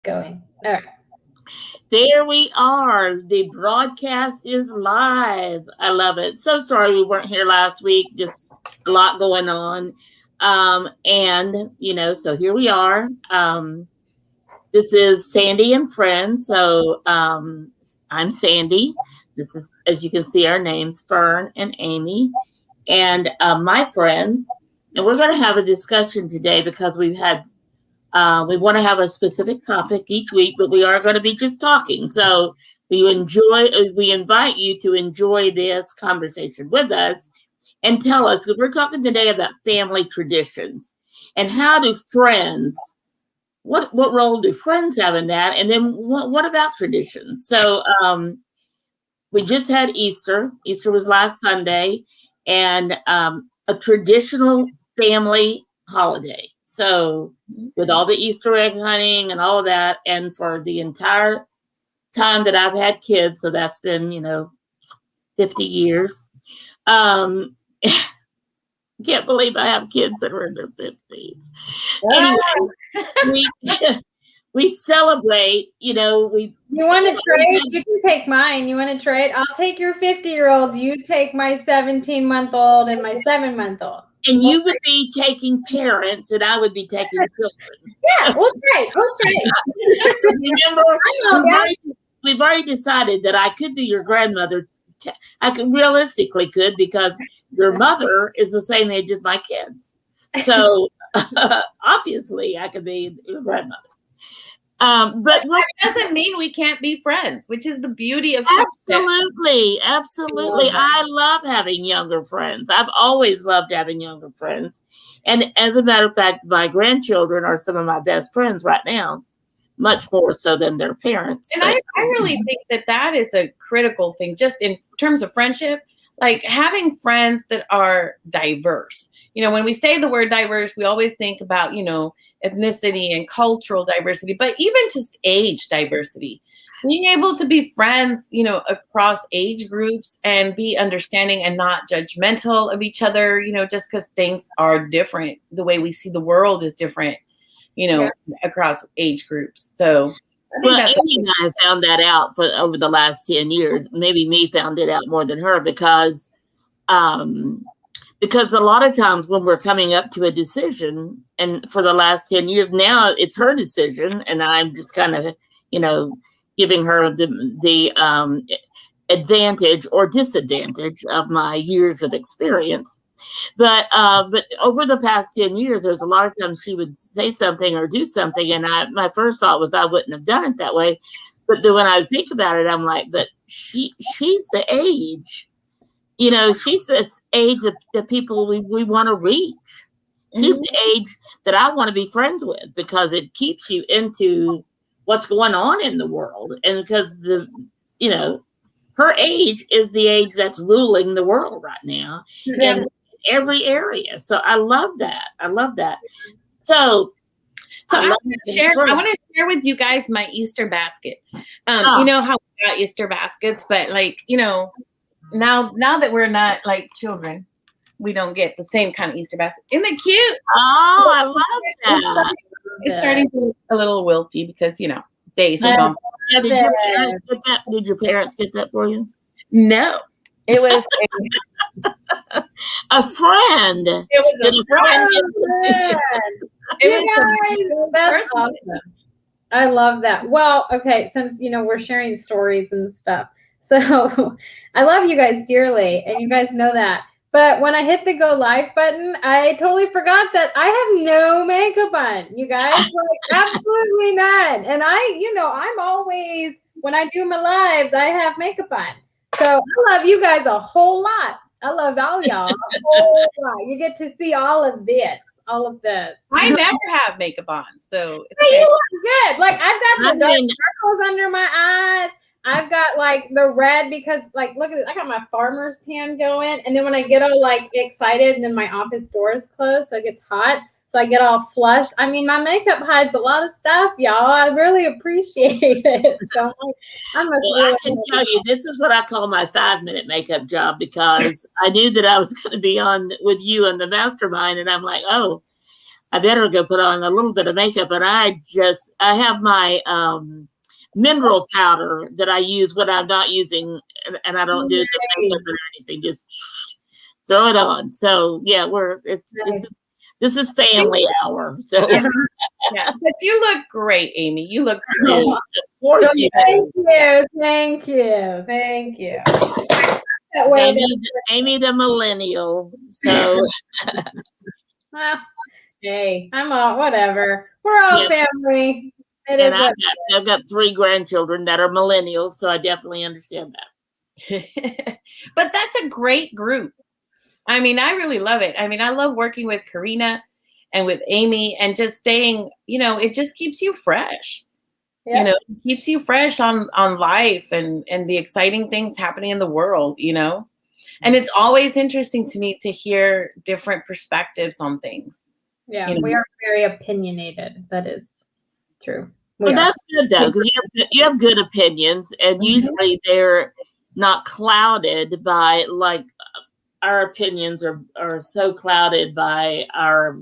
Going. All right. There we are. The broadcast is live. I love it. So sorry we weren't here last week. Just a lot going on. So here we are. This is Sandy and Friends. I'm Sandy. This is, as you can see, our names, Fern and Amy. And my friends. And we're going to have a discussion today because we want to have a specific topic each week, but we are going to be just talking. So we invite you to enjoy this conversation with us and tell us, because we're talking today about family traditions and how do friends, what role do friends have in that? And then what about traditions? So we just had Easter. Easter was last Sunday, and a traditional family holiday. So with all the Easter egg hunting and all of that, and for the entire time that I've had kids, so that's been 50 years. Can't believe I have kids that are in their 50s. Anyway, we celebrate, You want to trade? You can take mine. You want to trade? I'll take your 50-year-olds. You take my 17-month-old and my 7-month-old. And you would be taking parents, and I would be taking children. Yeah, we'll trade. Remember, we've already decided that I could be your grandmother. I realistically could, because your mother is the same age as my kids. So obviously I could be your grandmother. But that doesn't mean we can't be friends, which is the beauty of absolutely. I love having younger friends. I've always loved having younger friends. And as a matter of fact, my grandchildren are some of my best friends right now, much more so than their parents. And I really think that is a critical thing, just in terms of friendship, like having friends that are diverse. When we say the word diverse, we always think about, ethnicity and cultural diversity, but even just age diversity. Being able to be friends, across age groups and be understanding and not judgmental of each other, just because things are different. The way we see the world is different, across age groups. So Amy and I found that out over the last 10 years. Maybe me found it out more than her, because a lot of times when we're coming up to a decision, and for the last 10 years now, it's her decision, and I'm just kind of, giving her the advantage or disadvantage of my years of experience. But over the past 10 years, there's a lot of times she would say something or do something, and my first thought was I wouldn't have done it that way. But then when I think about it, I'm like, but she's the age. She's the age of the people we want to reach. She's the age that I want to be friends with, because it keeps you into what's going on in the world. And because her age is the age that's ruling the world right now in every area. So I love that. So I want to share with you guys my Easter basket. You know how we got Easter baskets, but now that we're not like children, we don't get the same kind of Easter basket. Isn't it cute? Oh, I love that. It's starting to look a little wilty because, days are gone. Did your parents get that for you? No. It was a friend. It was a friend. That's awesome. I love that. Well, okay, since, we're sharing stories and stuff. So I love you guys dearly, and you guys know that. But when I hit the go live button, I totally forgot that I have no makeup on, you guys. Absolutely none. And I'm always, when I do my lives, I have makeup on. So I love you guys a whole lot. I love all y'all a whole lot. You get to see all of this. I never have makeup on, so it's okay. You look good. I've got the dark circles under my eyes. I've got the red because look at it. I got my farmer's tan going. And then when I get all excited and then my office door is closed, so it gets hot. So I get all flushed. I mean, my makeup hides a lot of stuff, y'all. I really appreciate it. So I can tell you, this is what I call my 5-minute makeup job, because I knew that I was going to be on with you on the mastermind. And I'm like, oh, I better go put on a little bit of makeup. And I have my mineral powder that I use when I'm not using, and I don't do the makeup or anything. Just throw it on. So yeah, this is family hour. So yeah, but you look great, Amy. You look great. of course you do. Thank you. Amy the millennial. So well, hey, I'm all whatever. We're all family. And I've got 3 grandchildren that are millennials, so I definitely understand that. But that's a great group. I mean, I really love it. I mean, I love working with Karina and with Amy and just staying, it just keeps you fresh. Yep. It keeps you fresh on life and the exciting things happening in the world, And it's always interesting to me to hear different perspectives on things. Yeah, we are very opinionated. That is true. Well, that's good though, because you have good opinions, and usually they're not clouded by, like, our opinions are so clouded by our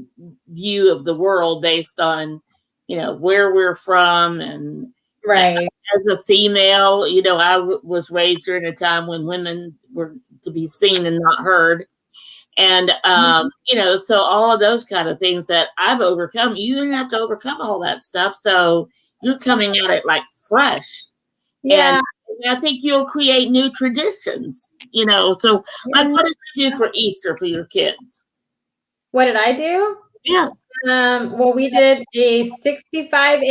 view of the world based on, where we're from. And right. As a female, I was raised during a time when women were to be seen and not heard. And, so all of those kind of things that I've overcome, you didn't have to overcome all that stuff. So you're coming at it like fresh. Yeah. And I think you'll create new traditions, So like, what did you do for Easter for your kids? What did I do? Yeah. Well, we did a 65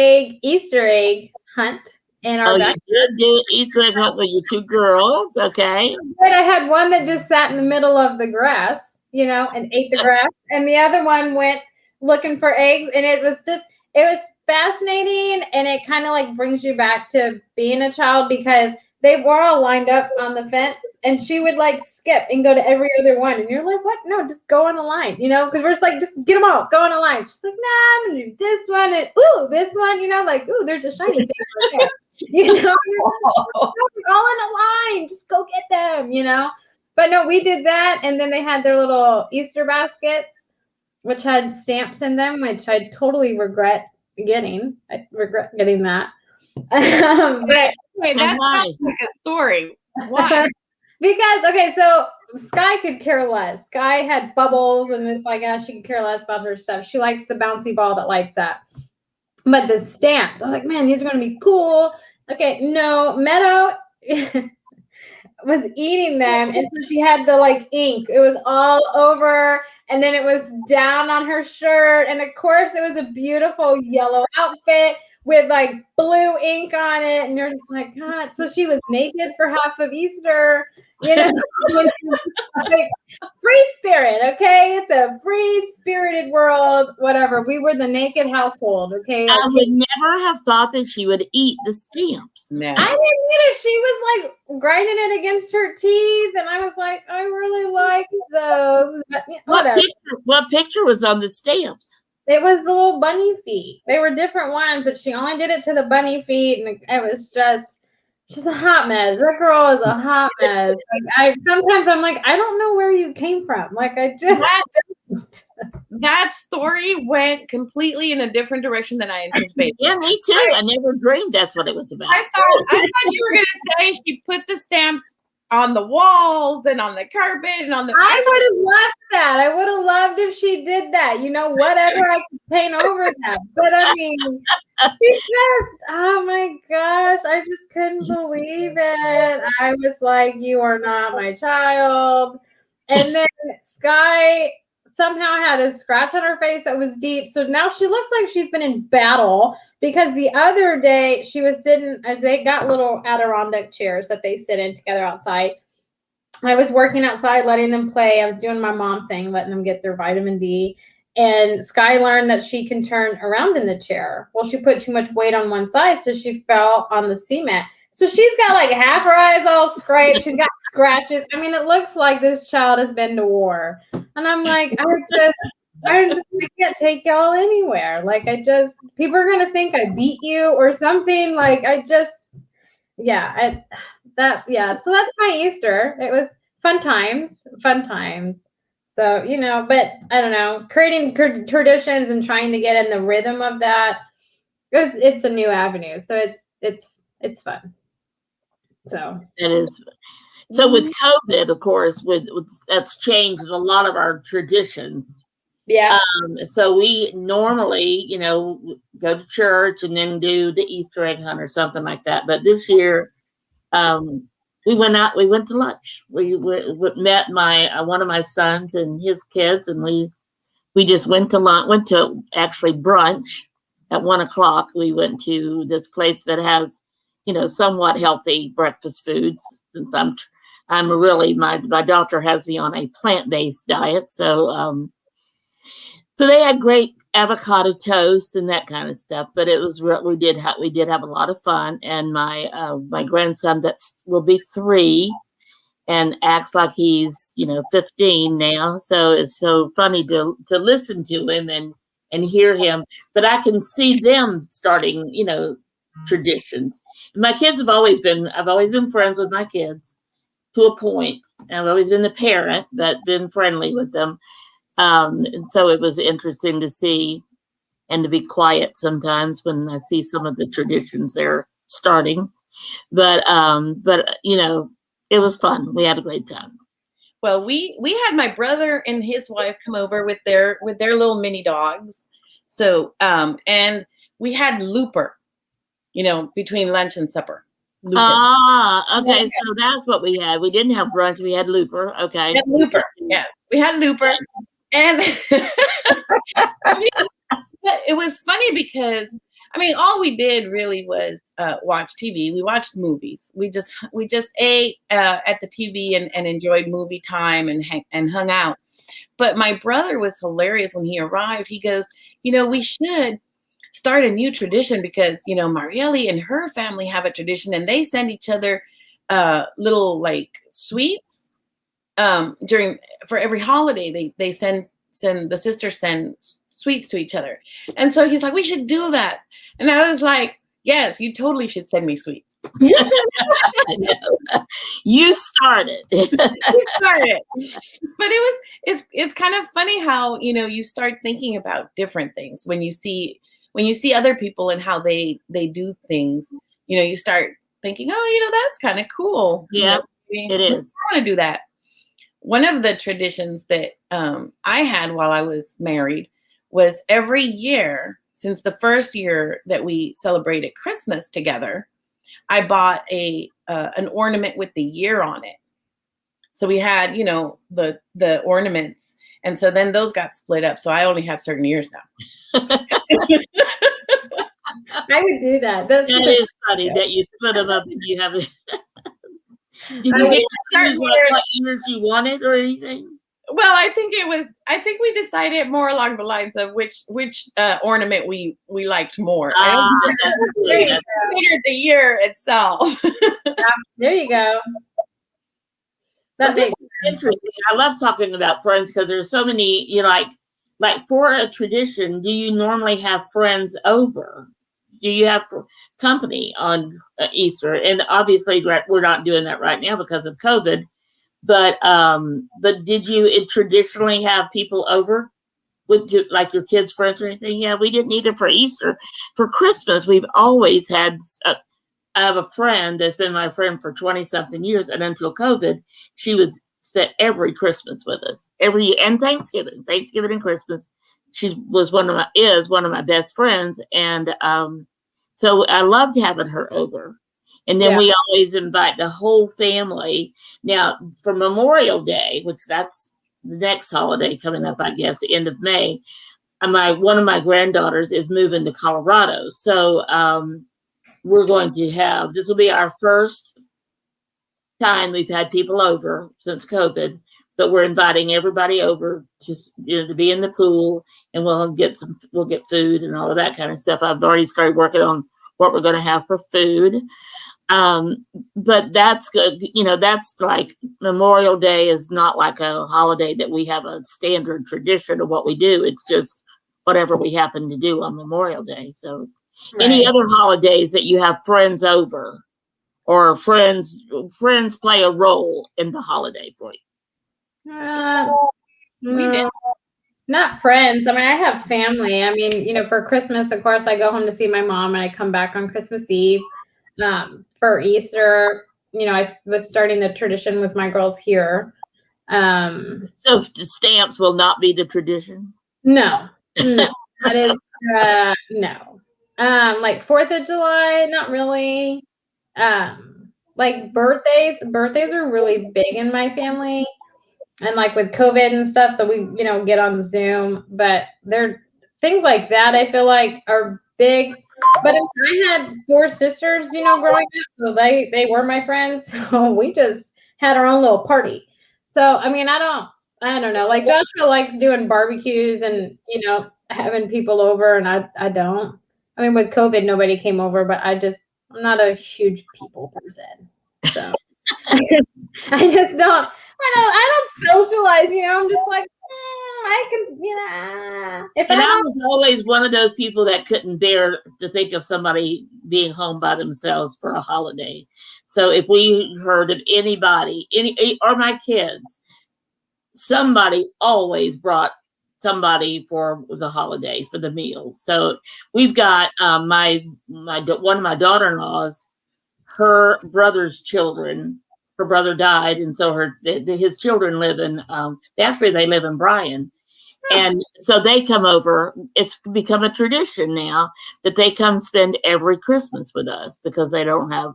Easter egg hunt in our backyard. You did do Easter egg hunt with your 2 girls, okay? But I had one that just sat in the middle of the grass, and ate the grass, and the other one went looking for eggs, and it was fascinating, and it kind of like brings you back to being a child because they were all lined up on the fence, and she would like skip and go to every other one, and you're like, what? No, just go on a line, because we're just like, just get them all, go on a line. She's like, nah, I'm gonna do this one, and ooh, this one, like, ooh, there's a shiny thing right there. All in a line, just go get them, But no, we did that, and then they had their little Easter baskets, which had stamps in them, which I totally regret getting. I regret getting that. But wait, that's not like a story. Why? Because so Sky could care less. Sky had bubbles, and it's like, she could care less about her stuff. She likes the bouncy ball that lights up. But the stamps, I was like, man, these are gonna be cool. Okay, no, Meadow was eating them, and so she had the like ink. It was all over, and then it was down on her shirt, and of course it was a beautiful yellow outfit with like blue ink on it, and you're just like, God. So she was naked for half of Easter, like, free spirit, okay? It's a free spirited world, whatever. We were the naked household, okay? I would never have thought that she would eat the stamps. No. I didn't either. She was like grinding it against her teeth, and I was like, I really like those. But, what picture was on the stamps? It was the little bunny feet. They were different ones, but she only did it to the bunny feet, and it was she's a hot mess. That girl is a hot mess. Like, sometimes I'm like, I don't know where you came from. Like, that story went completely in a different direction than I anticipated. Yeah, me too. I never dreamed that's what it was about. I thought you were gonna say she put the stamps on the walls and on the carpet and on the. I would have loved that. I would have loved if she did that. Whatever I could paint over that. But I mean, she just, oh my gosh, I just couldn't believe it. I was like, you are not my child. And then Sky somehow had a scratch on her face that was deep. So now she looks like she's been in battle. Because the other day she was sitting, they got little Adirondack chairs that they sit in together outside. I was working outside, letting them play. I was doing my mom thing, letting them get their vitamin D. And Sky learned that she can turn around in the chair. Well, she put too much weight on one side, so she fell on the cement. So she's got like half her eyes all scraped. She's got scratches. I mean, it looks like this child has been to war. And I'm like, I can't take y'all anywhere. Like, people are going to think I beat you or something. Like, so that's my Easter. It was fun times. So, but I don't know, creating traditions and trying to get in the rhythm of that, it's a new avenue. So it's fun. So it is. So with COVID, of course, with that's changed a lot of our traditions. yeah. So we normally, go to church and then do the Easter egg hunt or something like that. But this year, we went out. We went to lunch. We met one of my sons and his kids, and we just went to lunch. Went to actually brunch at 1:00. We went to this place that has, somewhat healthy breakfast foods. Since I'm really my doctor has me on a plant-based diet, so they had great avocado toast and that kind of stuff. But it was we did have a lot of fun. And my grandson will be 3 and acts like he's 15 now. So it's so funny to listen to him and hear him. But I can see them starting traditions. My kids I've always been friends with my kids to a point. I've always been the parent, but been friendly with them. And so it was interesting to see and to be quiet sometimes when I see some of the traditions they're starting. But it was fun. We had a great time. Well, we had my brother and his wife come over with their little mini dogs. So and we had Looper, between lunch and supper. Looper. Okay. So that's what we had. We didn't have brunch. We had Looper. Okay. We had Looper. Yeah, we had Looper. And it was funny because all we did really was watch TV. We watched movies. We just ate at the TV and enjoyed movie time and hung out. But my brother was hilarious when he arrived. He goes, we should start a new tradition because Marielle and her family have a tradition and they send each other little like sweets for every holiday. They send the sisters send sweets to each other. And so he's like, we should do that. And I was like, yes, you totally should send me sweets. You started. You started. But it's kind of funny how, you start thinking about different things when you see other people and how they do things, you start thinking, oh, that's kind of cool. Yeah, it is. I want to do that. One of the traditions that I had while I was married was every year, since the first year that we celebrated Christmas together, I bought an ornament with the year on it. So we had, the ornaments. And so then those got split up. So I only have certain years now. I would do that. That is funny that you split them up and you have it. Did you get to choose what years you wanted or anything? Well, I think we decided more along the lines of which ornament we liked more. I considered the year itself. There you go. That's interesting. I love talking about friends because there's so many, like for a tradition, do you normally have friends over? Do you have company on Easter? And obviously we're not doing that right now because of COVID. But did you traditionally have people over with like your kids' friends or anything? Yeah, we didn't either for Easter. For Christmas, we've always had. I have a friend that's been my friend for 20-something years, and until COVID, she spent every Christmas with us every year, and Thanksgiving and Christmas. She is one of my best friends, and so I loved having her over. And then we always invite the whole family. Now, for Memorial Day, which that's the next holiday coming up, I guess, the end of May, one of my granddaughters is moving to Colorado. So we're going to this will be our first time we've had people over since COVID, but we're inviting everybody over to be in the pool, and we'll get food and all of that kind of stuff. I've already started working on what we're going to have for food. But that's good. That's like Memorial Day is not like a holiday that we have a standard tradition of what we do. It's just whatever we happen to do on Memorial Day. So any other holidays that you have friends over or friends play a role in the holiday for you? We did. No, not friends. I mean, I have family. I mean, for Christmas, of course, I go home to see my mom and I come back on Christmas Eve. For Easter, I was starting the tradition with my girls here. So the stamps will not be the tradition? No, that is, no. Like 4th of July, not really. Like birthdays are really big in my family. And like with COVID and stuff, so we, get on Zoom, but they're things like that I feel like are big. But I had 4 sisters, growing up, so they were my friends. So we just had our own little party. So I mean, I don't know. Like Joshua likes doing barbecues and having people over, and I don't. I mean, with COVID, nobody came over, but I'm not a huge people person. So I just don't. I don't socialize. I'm just like I can. If And I was always one of those people that couldn't bear to think of somebody being home by themselves for a holiday. So if we heard of anybody, or my kids, somebody always brought somebody for the holiday for the meal. So we've got my one of my daughter-in-laws, her brother's children. Her brother died, and so his children live in. They live in Bryan, and so they come over. It's become a tradition now that they come spend every Christmas with us because they don't have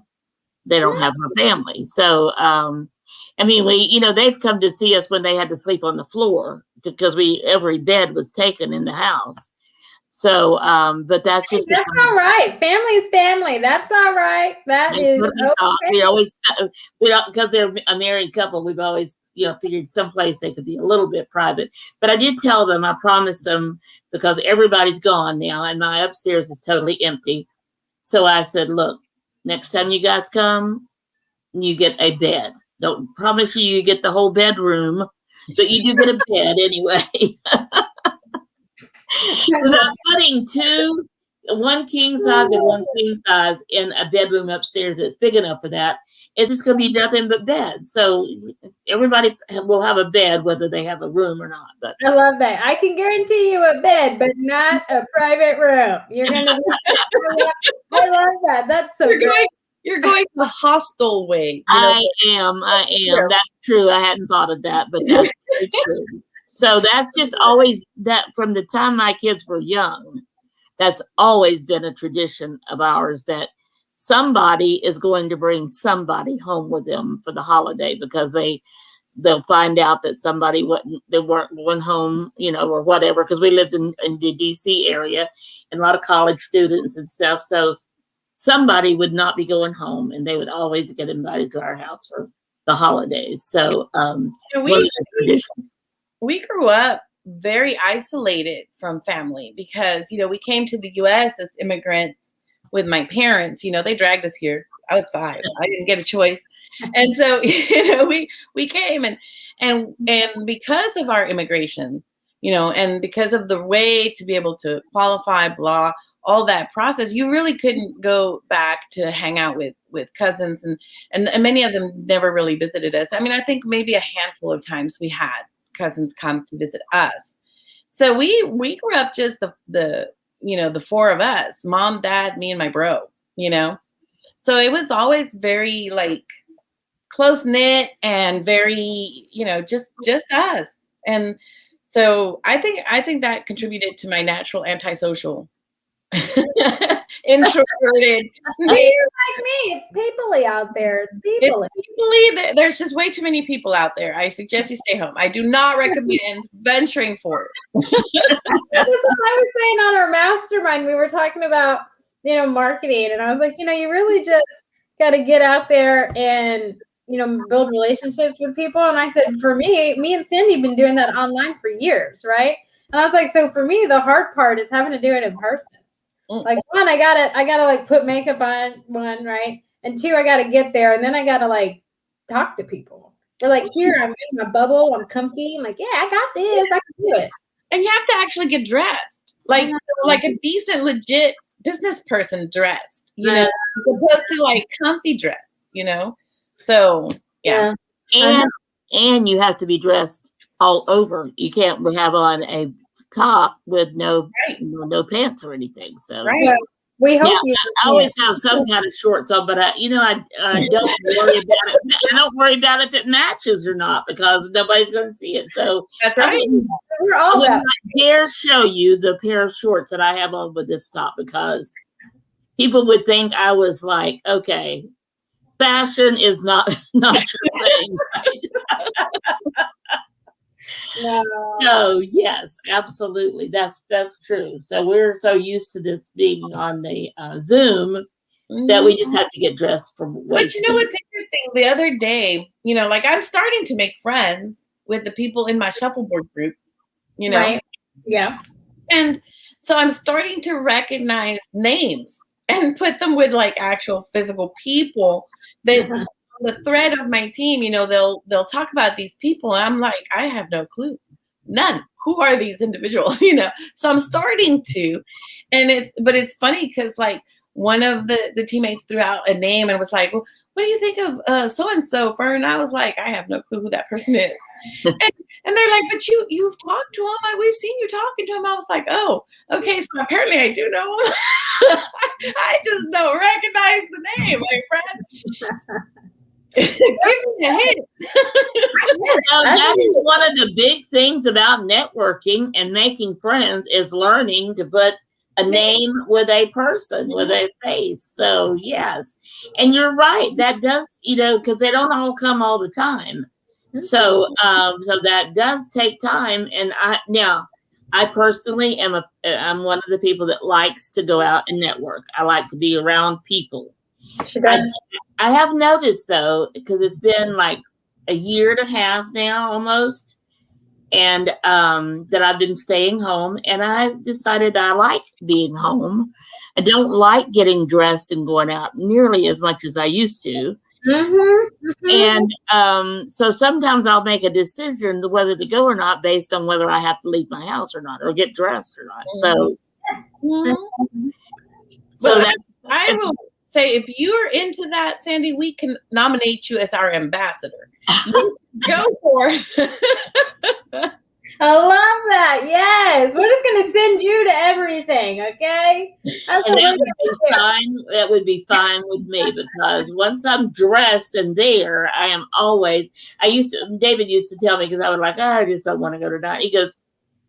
her family. So I mean, they've come to see us when they had to sleep on the floor because every bed was taken in the house. So, but that's all right. Family's family. That's all right. That's okay. We always, because they're a married couple, we've always, figured someplace they could be a little bit private. But I did tell them, I promised them, because everybody's gone now and my upstairs is totally empty. So I said, look, next time you guys come, you get a bed. Don't promise you get the whole bedroom, but you do get a bed anyway. Because I'm putting one king size and one queen size in a bedroom upstairs that's big enough for that. It's just going to be nothing but bed. So everybody will have a bed, whether they have a room or not. But I love that. I can guarantee you a bed, but not a private room. You're going to be. I love that. That's so great. You're going the hostile way. I am. That's true. I hadn't thought of that, but that's very true. So that's just always that from the time my kids were young, that's always been a tradition of ours that somebody is going to bring somebody home with them for the holiday because they'll find out that they weren't going home, or whatever, because we lived in the DC area and a lot of college students and stuff. So somebody would not be going home and they would always get invited to our house for the holidays. So we grew up very isolated from family because, we came to the U.S. as immigrants with my parents. They dragged us here. I was 5. I didn't get a choice. And so, we came and because of our immigration, and because of the way to be able to qualify, all that process, you really couldn't go back to hang out with cousins and many of them never really visited us. I mean, I think maybe a handful of times we had cousins come to visit us. So we grew up just the 4 of us, mom, dad, me, and my bro, So it was always very like close knit and very, just us. And so I think that contributed to my natural antisocial introverted. You're like me. It's peoply out there. It's peoply. There's just way too many people out there. I suggest you stay home. I do not recommend venturing forth. That's what I was saying on our mastermind. We were talking about, marketing, and I was like, you really just got to get out there and, build relationships with people. And I said, for me and Sandy have been doing that online for years, right? And I was like, so for me, the hard part is having to do it in person. Like, 1, I gotta like put makeup on, 1, right? And 2, I gotta get there, and then I gotta like talk to people. They're like, here, I'm in my bubble, I'm comfy. I'm like, yeah, I got this, I can do it. And you have to actually get dressed, like a decent, legit business person dressed, as opposed to like comfy dress, So yeah. And you have to be dressed all over. You can't have on a top with no pants or anything. So Right. We hope I always have some kind of shorts on, but I don't worry about it. I don't worry about if it matches or not because nobody's going to see it. So That's right. we're all I that. dare show you the pair of shorts that I have on with this top because people would think I was like, okay, fashion is not your thing. Right? No. So yes, absolutely, that's true. So we're so used to this being on the Zoom that we just have to get dressed from But waist. you know what's interesting? The other day, like I'm starting to make friends with the people in my shuffleboard group. Right. Yeah. And so I'm starting to recognize names and put them with like actual physical people that the thread of my team, they'll talk about these people and I'm like, I have no clue. None. Who are these individuals? So I'm starting to, but it's funny because like one of the teammates threw out a name and was like, well, what do you think of so-and-so, Fern? I was like, I have no clue who that person is. And they're like, but you've talked to him. Like, we've seen you talking to him. I was like, oh, okay. So apparently I do know him. I just don't recognize the name, my friend. Give me a hint. That is one of the big things about networking and making friends is learning to put a name with a person, with a face. So yes. And you're right. That does, because they don't all come all the time. So so that does take time. And I personally I'm one of the people that likes to go out and network. I like to be around people. I have noticed though, because it's been like a year and a half now almost, and that I've been staying home, and I decided I like being home. I don't like getting dressed and going out nearly as much as I used to. And so sometimes I'll make a decision to whether to go or not based on whether I have to leave my house or not, or get dressed or not. So I will say, if you're into that, Sandy, we can nominate you as our ambassador. Go for it. I love that. Yes. We're just going to send you to everything. Okay. That would be fine with me because once I'm dressed and there, David used to tell me, because I was like, I just don't want to go tonight. He goes,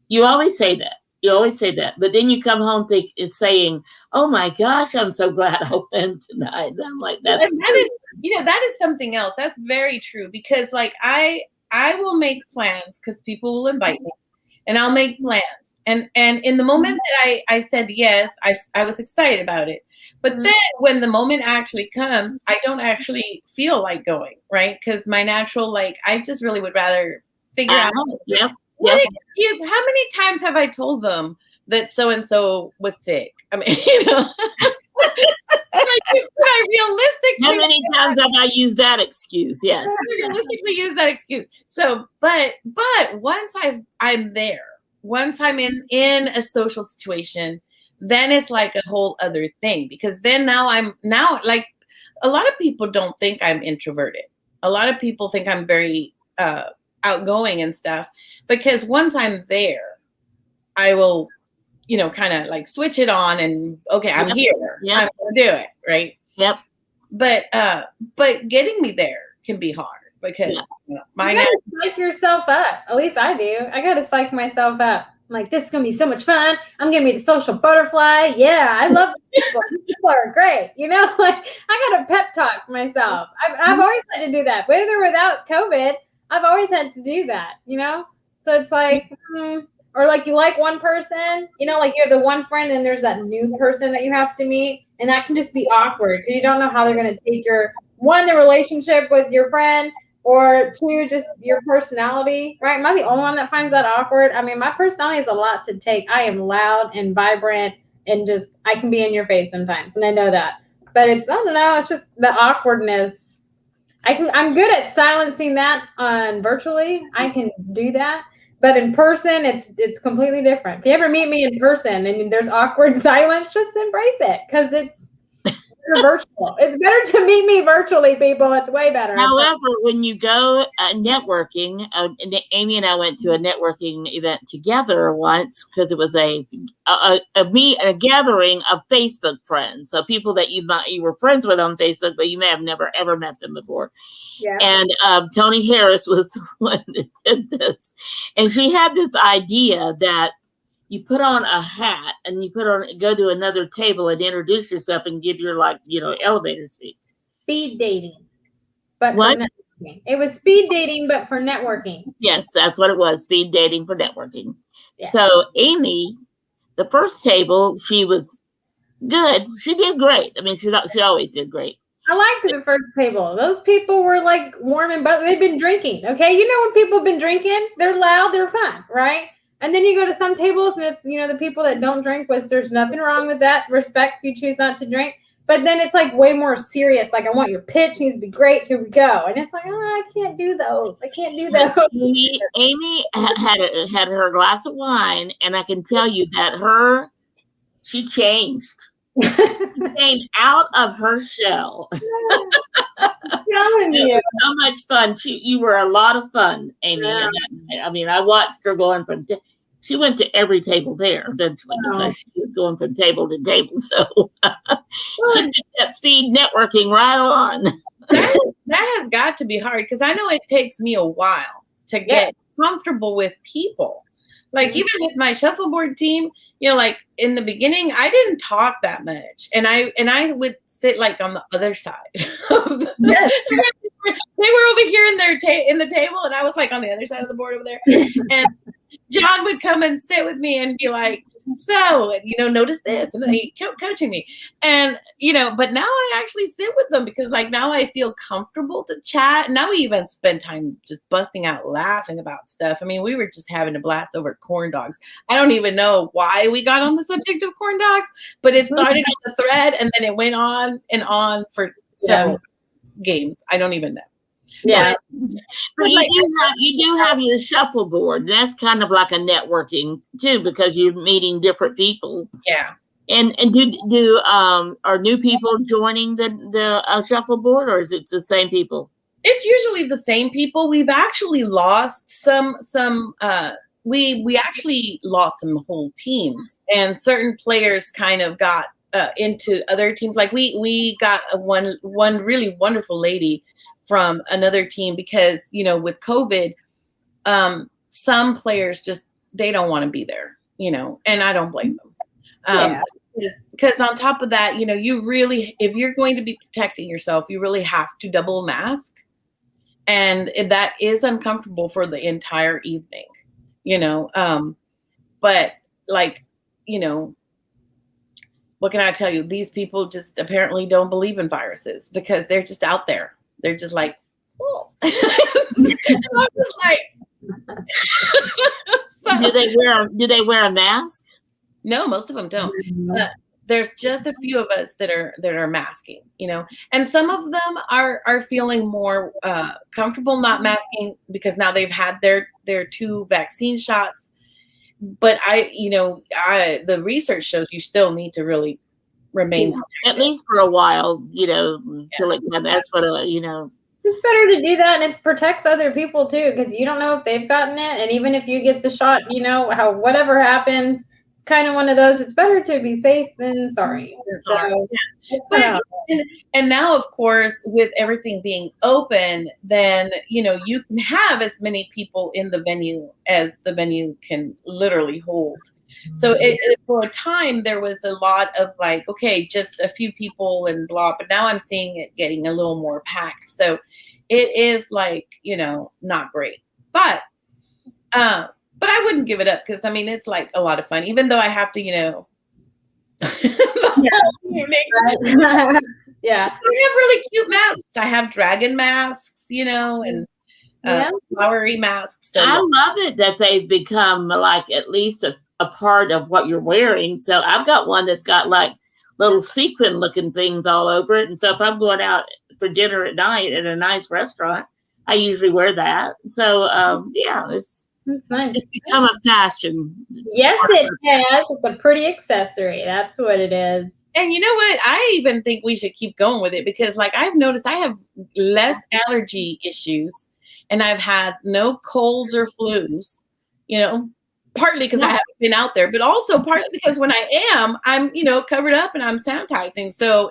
you always say that. You always say that. But then you come home saying, oh my gosh, I'm so glad I went tonight. And I'm like, that is something else. That's very true because like I will make plans because people will invite me and I'll make plans. And in the moment that I said yes, I was excited about it. But then when the moment actually comes, I don't actually feel like going, right? Because my natural, I just really would rather figure out what excuse. How many times have I told them that so-and-so was sick? I mean, how many times have I used that excuse? Yes. Realistically use that excuse. So, but once I'm there, once I'm in a social situation, then it's like a whole other thing because then now like a lot of people don't think I'm introverted. A lot of people think I'm very outgoing and stuff because once I'm there, I will, kind of like switch it on and okay, I'm here. Yep. I'm gonna do it, right? Yep. But getting me there can be hard because you gotta psych yourself up. At least I do. I gotta psych myself up. I'm like, this is gonna be so much fun. I'm gonna be the social butterfly. Yeah, I love people. People are great. Like I gotta pep talk myself. I've always had to do that, with or without COVID. I've always had to do that. So it's like. Or like you like one person, like you have the one friend and there's that new person that you have to meet. And that can just be awkward because you don't know how they're going to take the relationship with your friend, or two, just your personality, right? Am I the only one that finds that awkward? I mean, my personality is a lot to take. I am loud and vibrant and I can be in your face sometimes. And I know that, but it's just the awkwardness. I'm good at silencing that on virtually. I can do that. But in person, it's completely different. If you ever meet me in person and there's awkward silence, just embrace it because virtual. It's better to meet me virtually, people. It's way better. However, when you go networking, Amy and I went to a networking event together once because it was a gathering of Facebook friends, so people that you were friends with on Facebook, but you may have never ever met them before. Yeah. And Tony Harris was the one that did this, and she had this idea that you put on a hat and go to another table and introduce yourself and give your elevator speech. Speed dating, but what? For networking. It was speed dating, but for networking. Yes, that's what it was. Speed dating for networking. Yeah. So Amy, the first table, she was good. She did great. I mean, she always did great. I liked the first table. Those people were like warm and bubbly. They've been drinking. Okay, you know when people have been drinking, they're loud, they're fun, right? And then you go to some tables and it's, the people that don't drink, which there's nothing wrong with that. Respect, you choose not to drink. But then it's like way more serious. Like, I want your pitch needs to be great. Here we go. And it's like, I can't do those. I can't do those. Amy had her glass of wine, and I can tell you that she changed. She came out of her shell. Telling you. It was so much fun. You were a lot of fun, Amy. Yeah. I mean, I watched her going she went to every table there eventually because she was going from table to table. So she did that speed networking right on. That has got to be hard because I know it takes me a while to get comfortable with people. Like even with my shuffleboard team, like in the beginning, I didn't talk that much, and I would sit like on the other side. Yes. They were over here in the table, and I was like on the other side of the board over there. And John would come and sit with me and be like, so, notice this, and he kept coaching me. And, but now I actually sit with them because like now I feel comfortable to chat. Now we even spend time just busting out laughing about stuff. I mean, we were just having a blast over corn dogs. I don't even know why we got on the subject of corn dogs, but it started on the thread and then it went on and on for several games. I don't even know. Yeah. But you do have your shuffleboard. That's kind of like a networking too, because you're meeting different people. Yeah. And do are new people joining the shuffleboard, or is it the same people? It's usually the same people. We've actually lost some we actually lost some whole teams, and certain players kind of got into other teams. Like we got one really wonderful lady from another team because, with COVID, some players just, they don't want to be there, and I don't blame them. Because on top of that, you really, if you're going to be protecting yourself, you really have to double mask. And that is uncomfortable for the entire evening, but like, what can I tell you? These people just apparently don't believe in viruses because they're just out there. They're just like, oh. I'm just like, so. Do they wear a mask? No, most of them don't. But there's just a few of us that are masking, and some of them are feeling more comfortable not masking because now they've had their 2 vaccine shots. But the research shows you still need to really remain at least for a while, until it can. That's what It's better to do that, and it protects other people too, because you don't know if they've gotten it, and even if you get the shot, how whatever happens, it's kind of one of those. It's better to be safe than sorry. So, and now, of course, with everything being open, then you can have as many people in the venue as the venue can literally hold. So for a time, there was a lot of like, okay, just a few people and blah, but now I'm seeing it getting a little more packed. So it is like, not great, but I wouldn't give it up because, I mean, it's like a lot of fun, even though I have to, Yeah. I have really cute masks. I have dragon masks, and flowery masks. So I love it that they've become like at least a part of what you're wearing. So I've got one that's got like little sequin looking things all over it. And so if I'm going out for dinner at night at a nice restaurant, I usually wear that. So it's nice. It's become a fashion. Yes, it has. It's a pretty accessory. That's what it is. And you know what? I even think we should keep going with it because, like, I've noticed I have less allergy issues and I've had no colds or flus, you know, partly because I haven't been out there, but also partly because when I am, I'm, covered up and I'm sanitizing. So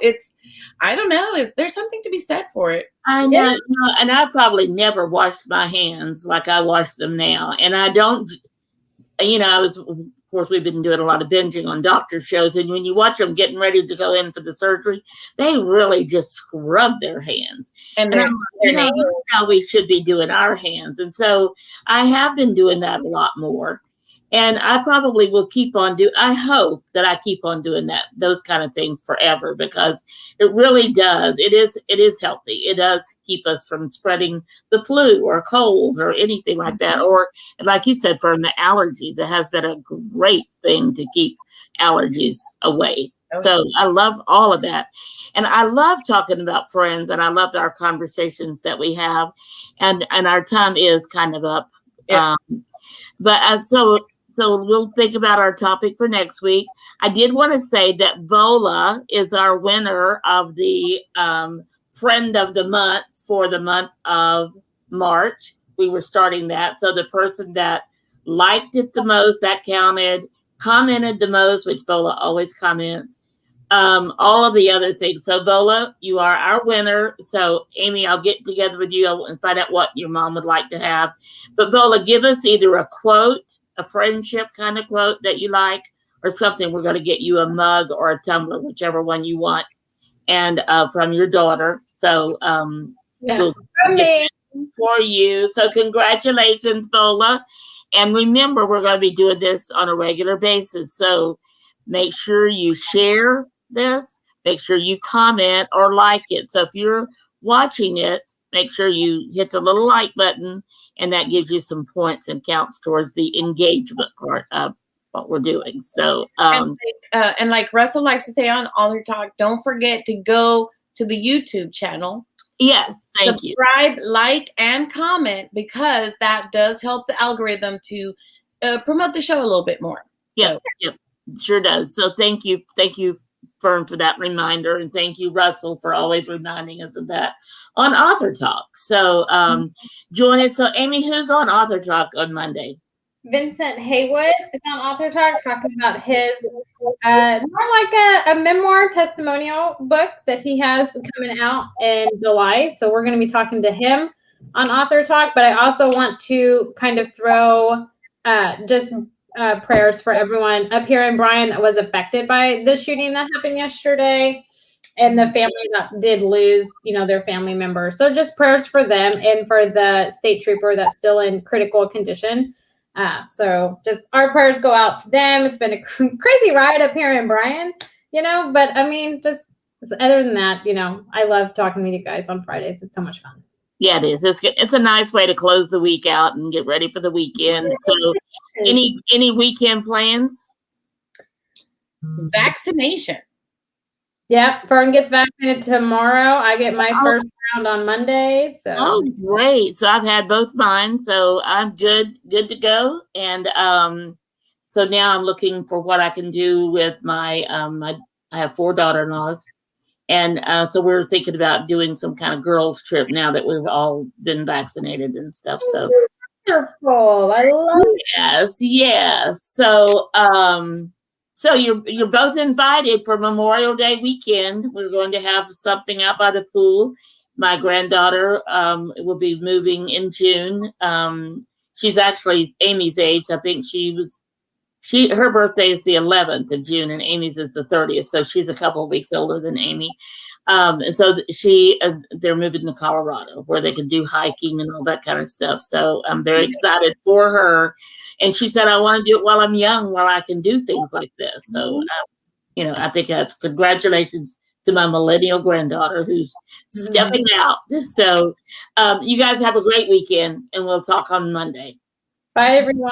I don't know, there's something to be said for it. I know, and I probably never washed my hands like I wash them now. And I don't, of course, we've been doing a lot of binging on doctor shows, and when you watch them getting ready to go in for the surgery, they really just scrub their hands. And I'm like, that's how we should be doing our hands. And so I have been doing that a lot more. And I probably will keep on I hope that I keep on doing those kind of things forever, because it really does. It is healthy. It does keep us from spreading the flu or colds or anything like that. Or like you said, from the allergies, it has been a great thing to keep allergies away. So I love all of that. And I love talking about Friends, and I love our conversations that we have, and our time is kind of up. Yeah. So we'll think about our topic for next week. I did want to say that Vola is our winner of the Friend of the Month for the month of March. We were starting that. So the person that liked it the most, that counted, commented the most, which Vola always comments, all of the other things. So Vola, you are our winner. So Amy, I'll get together with you and find out what your mom would like to have. But Vola, give us either a quote, a friendship kind of quote that you like, or something. We're going to get you a mug or a tumbler, whichever one you want, and from your daughter. So we'll get for you. So congratulations, Vola. And remember, we're going to be doing this on a regular basis. So make sure you share this. Make sure you comment or like it. So if you're watching it, make sure you hit the little like button, and that gives you some points and counts towards the engagement part of what we're doing. So, and like Russell likes to say on Author Talk, don't forget to go to the YouTube channel. Yes, thank you. Subscribe, like, and comment, because that does help the algorithm to promote the show a little bit more. Yep, sure does. So thank you, Fern, for that reminder, and thank you, Russell, for always reminding us of that on Author Talk. So join us. So Amy, who's on Author Talk on Monday? Vincent Haywood is on Author Talk talking about his more like a memoir testimonial book that he has coming out in July. So we're going to be talking to him on Author Talk. But I also want to kind of throw prayers for everyone up here in Bryan that was affected by the shooting that happened yesterday, and the family that did lose, their family member. So just prayers for them and for the state trooper that's still in critical condition. So just our prayers go out to them. It's been a crazy ride up here in Bryan, but I mean, just other than that, I love talking with you guys on Fridays. It's so much fun. Yeah, it is. It's a nice way to close the week out and get ready for the weekend. So any weekend plans? Vaccination. Yep. Fern gets vaccinated tomorrow. I get my first round on Monday. So. Oh, great. So I've had both mine. So I'm good to go. And so now I'm looking for what I can do with my, I have 4 daughter-in-laws. And so we're thinking about doing some kind of girls trip now that we've all been vaccinated and stuff. So wonderful. I love it. Yes. So so you're both invited for Memorial Day weekend. We're going to have something out by the pool. My granddaughter will be moving in June. She's actually Amy's age. I think her birthday is the 11th of June, and Amy's is the 30th. So she's a couple of weeks older than Amy. And so they're moving to Colorado, where they can do hiking and all that kind of stuff. So I'm very excited for her. And she said, I want to do it while I'm young, while I can do things like this. So, I think that's congratulations to my millennial granddaughter who's stepping out. So you guys have a great weekend, and we'll talk on Monday. Bye, everyone.